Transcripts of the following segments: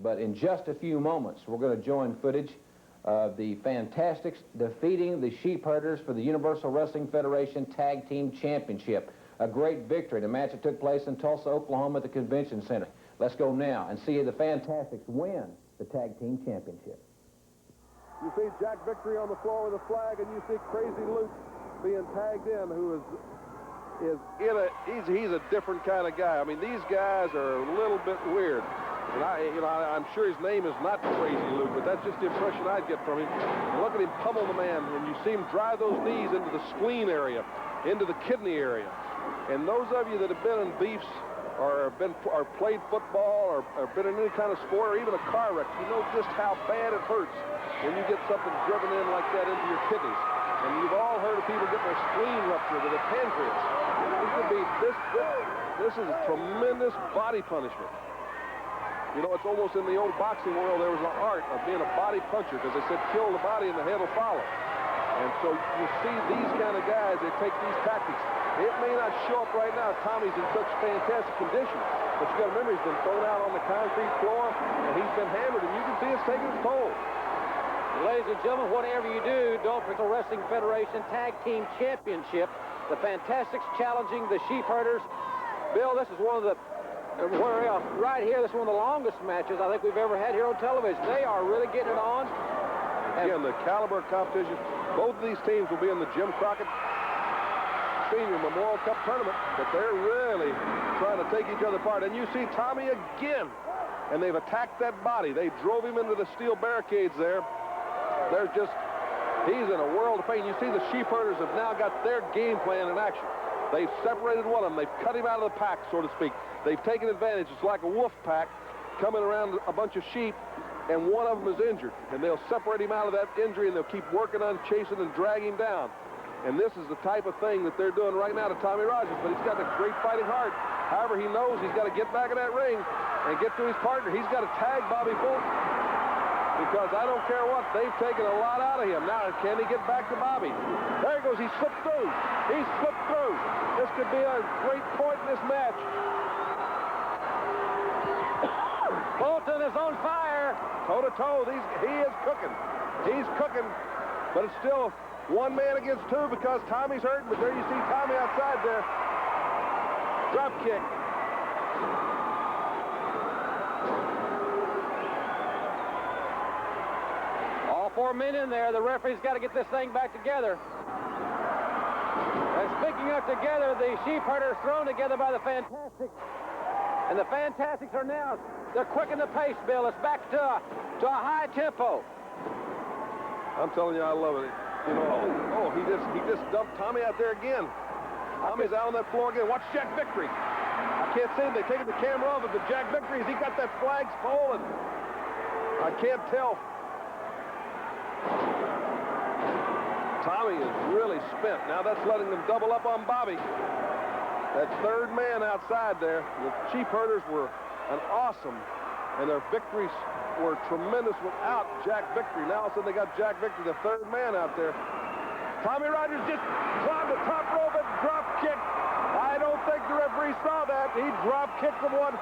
But in just a few moments, we're going to join footage of the Fantastics defeating the Sheepherders for the Universal Wrestling Federation Tag Team Championship. A great victory in a match that took place in Tulsa, Oklahoma at the Convention Center. Let's go now and see the Fantastics win the Tag Team Championship. You see Jack Victory on the floor with a flag, and you see Crazy Luke being tagged in, who he's a different kind of guy. I mean, these guys are a little bit weird. And I'm sure his name is not Crazy Luke, but that's just the impression I get from him. And look at him pummel the man, and you see him drive those knees into the spleen area, into the kidney area. And those of you that have been in beefs or played football or been in any kind of sport or even a car wreck, you know just how bad it hurts when you get something driven in like that into your kidneys. And you've all heard of people getting their spleen ruptured or their pancreas. This is a tremendous body punishment. You know, it's almost in the old boxing world, there was an art of being a body puncher, because they said kill the body and the head will follow. And so you see these kind of guys, they take these tactics. It may not show up right now. Tommy's in such fantastic condition, but you got to remember he's been thrown out on the concrete floor, and he's been hammered, and you can see it's taking its toll. Ladies and gentlemen, whatever you do, don't forget the Wrestling Federation Tag Team Championship. The Fantastics challenging the Sheepherders. Bill, this is one of the right here, this is one of the longest matches I think we've ever had here on television. They are really getting it on. Again, the caliber of competition. Both of these teams will be in the Jim Crockett Senior Memorial Cup tournament, but they're really trying to take each other apart. And you see Tommy again, and they've attacked that body. They drove him into the steel barricades there. He's in a world of pain. You see the Sheepherders have now got their game plan in action. They've separated one of them. They've cut him out of the pack, so to speak. They've taken advantage. It's like a wolf pack coming around a bunch of sheep, and one of them is injured. And they'll separate him out of that injury, and they'll keep working on chasing and dragging him down. And this is the type of thing that they're doing right now to Tommy Rogers, but he's got a great fighting heart. However, he knows he's got to get back in that ring and get to his partner. He's got to tag Bobby Fulton, because I don't care what, they've taken a lot out of him. Now, can he get back to Bobby? There he goes. He slipped through. He slipped through. This could be a great point in this match. Fulton is on fire. Toe-to-toe. He is cooking. He's cooking, but it's still one man against two because Tommy's hurting. But there you see Tommy outside there. Drop kick. All 4 men in there. The referee's got to get this thing back together. And speaking of together, the Sheepherders thrown together by the Fantastics. And the Fantastics are now, they're quickening the pace, Bill. It's back to a high tempo. I'm telling you, I love it. You know, he just dumped Tommy out there again. Tommy's out on that floor again. Watch Jack Victory. I can't see him. They're taking the camera off it, but Jack Victory, has he got that flagpole? And I can't tell. Tommy is really spent. Now that's letting them double up on Bobby. That third man outside there, the Sheepherders were an awesome, and their victories were tremendous without Jack Victory. Now all of a sudden they got Jack Victory, the third man out there. Tommy Rogers just climbed the top rope and drop kicked. I don't think the referee saw that. He drop kicked the one.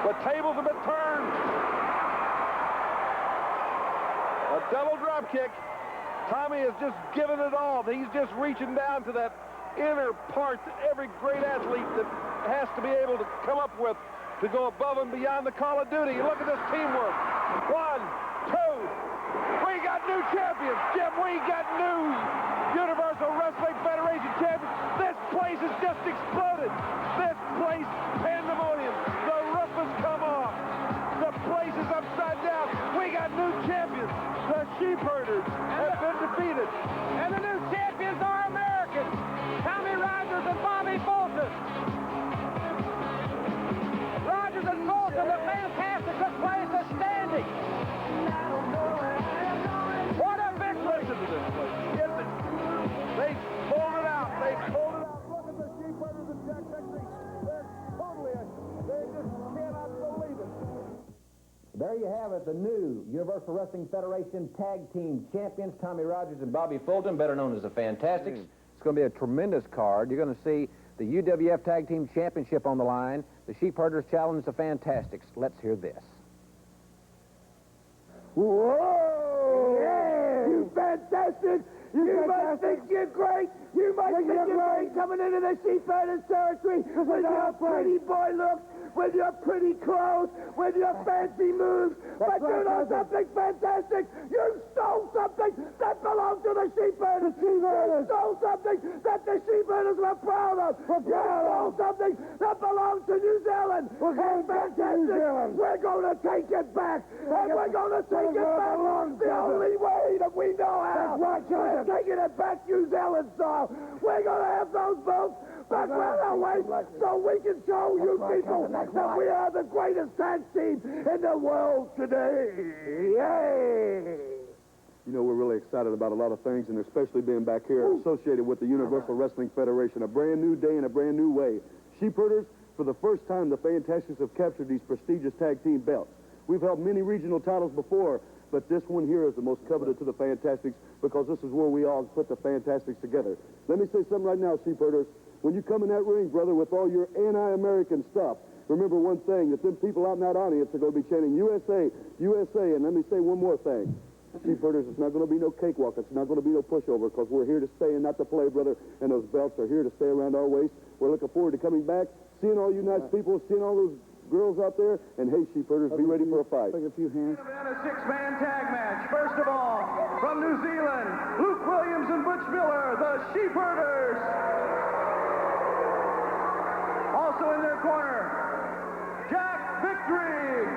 The tables have been turned. A double drop kick. Tommy is just giving it all. He's just reaching down to that inner part that every great athlete that has to be able to come up with to go above and beyond the call of duty. You look at this teamwork. 1, 2. We got new champions, Jim. We got new Universal Wrestling Federation champions. This place has just exploded. This place, pandemonium. The roof has come off. The place is upside down. We got new champions. The Sheepherders have been defeated. And the new champions are Americans. Tommy Rogers and Bobby Fulton. Rogers and Fulton, the Fantastics, this place is standing. What a victory! Listen to this place. They pulled it out. They pulled it out. Look at the Sheepherders and Jack Victory. They just cannot believe it. There you have it, the new Universal Wrestling Federation Tag Team Champions, Tommy Rogers and Bobby Fulton, better known as the Fantastics. It's going to be a tremendous card. You're going to see The UWF Tag Team Championship on the line. The Sheepherders challenge the Fantastics. Let's hear this. Whoa! Yeah! You fantastic! You must think you're great! You must think you're great coming into the Sheepherders territory with your pretty boy looks, with your pretty clothes, with your fancy moves. But you know something fantastic? You stole something that belonged to the Sheepherders! You stole something that the Sheepherders were proud of! You stole something that belonged to New Zealand! We're going back to New Zealand! We're going to take it back! And we're going to take it back the only way that we know how! That's right, we're taking it back New Zealand style! We're going to have those boats back around our waist so we can show you people that we are the greatest tag team in the world today! Yay! You know, we're really excited about a lot of things, and especially being back here associated with the Universal Wrestling Federation. A brand new day and a brand new way. Sheepherders, for the first time, the Fantastics have captured these prestigious tag team belts. We've held many regional titles before, but this one here is the most coveted to the Fantastics because this is where we all put the Fantastics together. Let me say something right now, Sheepherders. When you come in that ring, brother, with all your anti-American stuff, remember one thing, that them people out in that audience are going to be chanting USA, USA, and let me say one more thing. Sheepherders, it's not going to be no cakewalk. It's not going to be no pushover because we're here to stay and not to play, brother, and those belts are here to stay around our waist. We're looking forward to coming back, seeing all you nice people, seeing all those girls out there, and hey, Sheepherders, be ready for a fight. Take a few hands. And a six-man tag match. First of all, from New Zealand, Luke Williams and Butch Miller, the Sheepherders. Also in their corner, Jack Victory.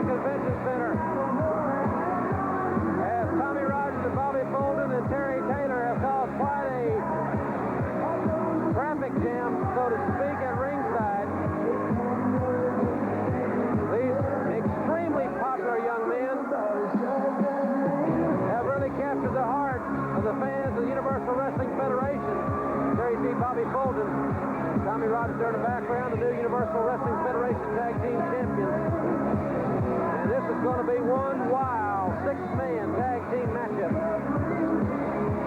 Convention Center. As Tommy Rogers and Bobby Bolden and Terry Taylor have caused quite a traffic jam, so to speak, at ringside. These extremely popular young men have really captured the heart of the fans of the Universal Wrestling Federation. Terry T. Bobby Bolden, Tommy Rogers there in the background, the new Universal Wrestling Federation Tag Team Champions. And this is going to be one wild six-man tag team matchup.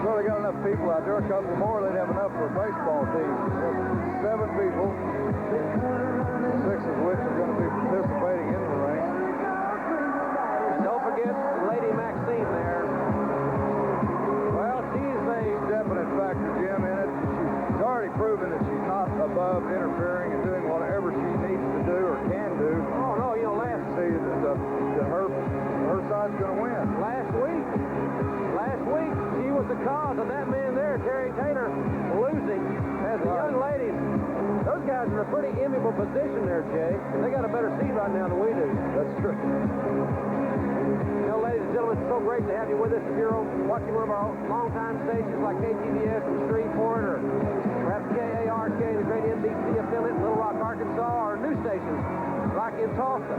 Well, they got enough people out there. A couple more, they'd have enough for a baseball team. 7 people, 6 of which are going to be participating in the ring. And don't forget Lady Maxine there. Well, she's a Definite factor, Jim, in it. She's already proven that she's not above interfering and doing whatever she needs to do or can do. oh no, you know, last That her side's going to win. Last week, she was the cause of that man there, Terry Taylor, losing. As the young ladies, those guys are in a pretty enviable position there, Jay. They got a better seat right now than we do. That's true. You know, ladies and gentlemen, it's so great to have you with us. If you're watching one of our longtime stations like KTVS in Shreveport or perhaps KARK, the great NBC affiliate in Little Rock, Arkansas, or new stations like in Tulsa.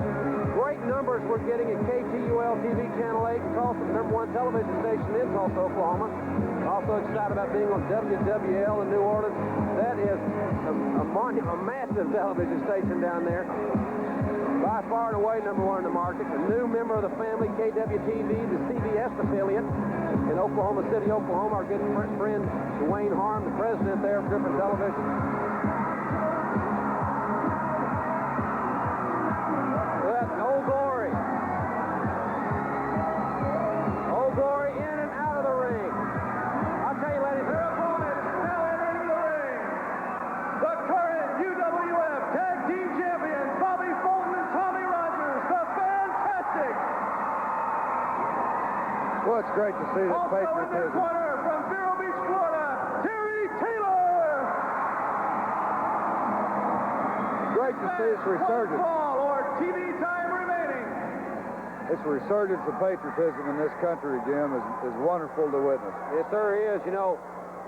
Great numbers we're getting at KTUL TV Channel 8 in Tulsa, the #1 television station in Tulsa, Oklahoma. Also excited about being on WWL in New Orleans. That is a massive television station down there. By far and away #1 in the market. A new member of the family, KWTV, the CBS affiliate in Oklahoma City, Oklahoma. Our good friend Dwayne Harm, the president there of Griffin Television. Old Glory. Old Glory in and out of the ring. I'll tell you, ladies, Their opponent now entering the ring. The current UWF Tag Team Champions, Bobby Fulton and Tommy Rogers, the Fantastics. Well, it's great to see that Also in their patriotism. corner from Vero Beach, Florida, Terry Taylor. Great to see this resurgence. Ball or TV time remaining. This resurgence of patriotism in this country, Jim, is wonderful to witness. yes, sir, is. You know,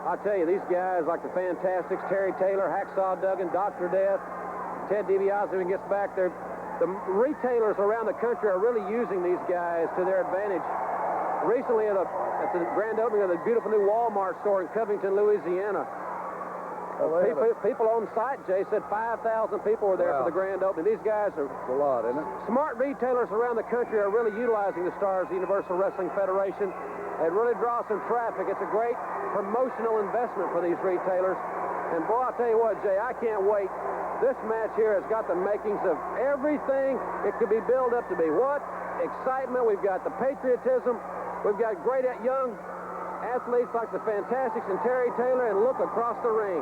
I tell you, these guys like the Fantastics, Terry Taylor, Hacksaw Duggan, Dr. Death, Ted DiBiase when he gets back there. The retailers around the country are really using these guys to their advantage. Recently at the grand opening of the beautiful new Walmart store in Covington, Louisiana, people on site, Jay, said 5,000 people were there for the grand opening. These guys are a lot, isn't it? Smart retailers around the country are really utilizing the stars of the Universal Wrestling Federation. It really draws some traffic. It's a great promotional investment for these retailers. And boy, I'll tell you what, Jay, I can't wait. This match here has got the makings of everything it could be built up to be. What excitement. We've got the patriotism. We've got great young athletes like the Fantastics and Terry Taylor, and look across the ring,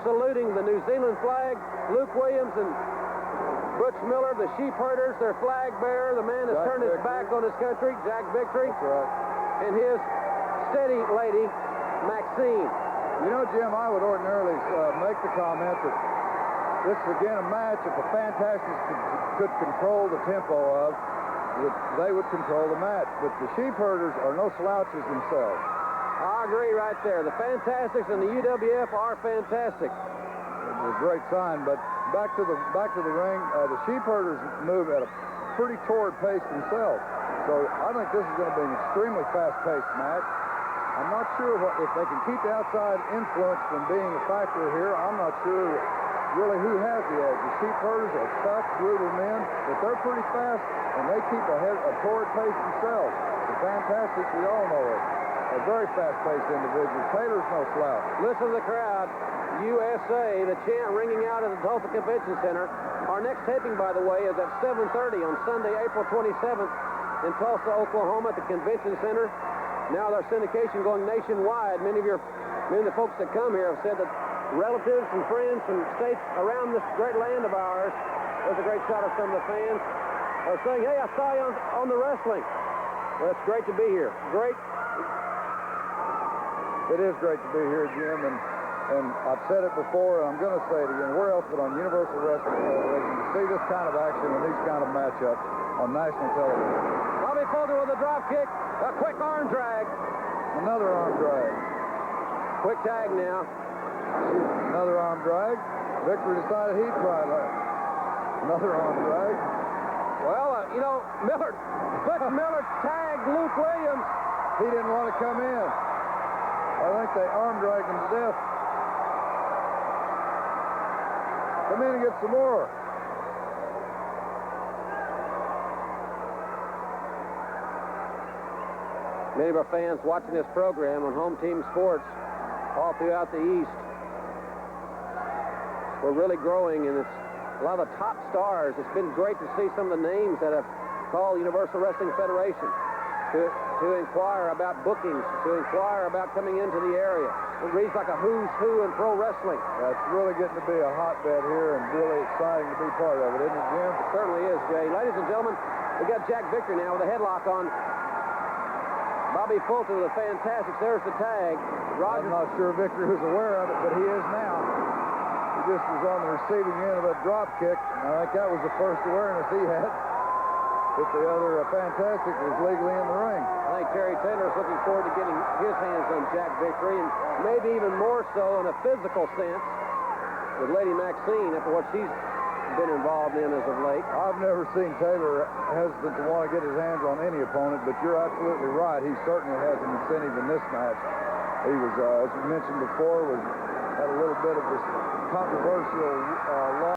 saluting the New Zealand flag, Luke Williams and Butch Miller, the Sheepherders, their flag bearer. The man has turned his back on his country, Jack Victory, and his steady lady, Maxine. You know, Jim, I would ordinarily make the comment that this is, again, a match if the Fantastics could control the tempo of, they would control the match. But the Sheepherders are no slouches themselves. I agree right there. The Fantastics and the UWF are fantastic. It's a great sign, but back to the ring, the Sheepherders move at a pretty torrid pace themselves. So I think this is going to be an extremely fast-paced match. I'm not sure if they can keep the outside influence from being a factor here. I'm not sure really who has the edge. The Sheepherders are tough, brutal men, but they're pretty fast, and they keep a torrid pace themselves. The Fantastics, we all know it, are very fast-paced individuals. Taylor's no slouch. Listen to the crowd. USA, the chant ringing out at the Tulsa Convention Center. Our next taping, by the way, is at 7:30 on Sunday, April 27th in Tulsa, Oklahoma at the Convention Center. Now their syndication going nationwide. Many of the folks that come here have said that relatives and friends from states around this great land of ours, there's a great shot of some of the fans, are saying, hey, I saw you on the wrestling. Well, it's great to be here. Great. It is great to be here, Jim, and I've said it before, and I'm going to say it again. Where else but on Universal Wrestling Television to see this kind of action and these kind of matchups on national television? Bobby Fulton with a drop kick, a quick arm drag. Another arm drag. Quick tag now. Another arm drag. Victor decided he'd try that. Another arm drag. Well, Butch Miller tagged Luke Williams. He didn't want to come in. I think they arm dragged him to death. Come in and get some more. Many of our fans watching this program on Home Team Sports all throughout the East. We're really growing, and it's a lot of the top stars. It's been great to see some of the names that have called Universal Wrestling Federation to inquire about bookings, to inquire about coming into the area. It reads like a who's who in pro wrestling. It's really getting to be a hotbed here and really exciting to be part of it, isn't it, Jim? It certainly is, Jay. Ladies and gentlemen, we got Jack Victory now with a headlock on Bobby Fulton with a Fantastics. There's the tag. I'm not sure Victor was aware of it, but he is now. He just was on the receiving end of a drop kick. I think that was the first awareness he had. If the other Fantastic was legally in the ring. I think Terry Taylor is looking forward to getting his hands on Jack Victory, and maybe even more so in a physical sense with Lady Maxine after what she's been involved in as of late. I've never seen Taylor hesitant to want to get his hands on any opponent, but you're absolutely right. He certainly has an incentive in this match. He was, as you mentioned before, had a little bit of this controversial loss.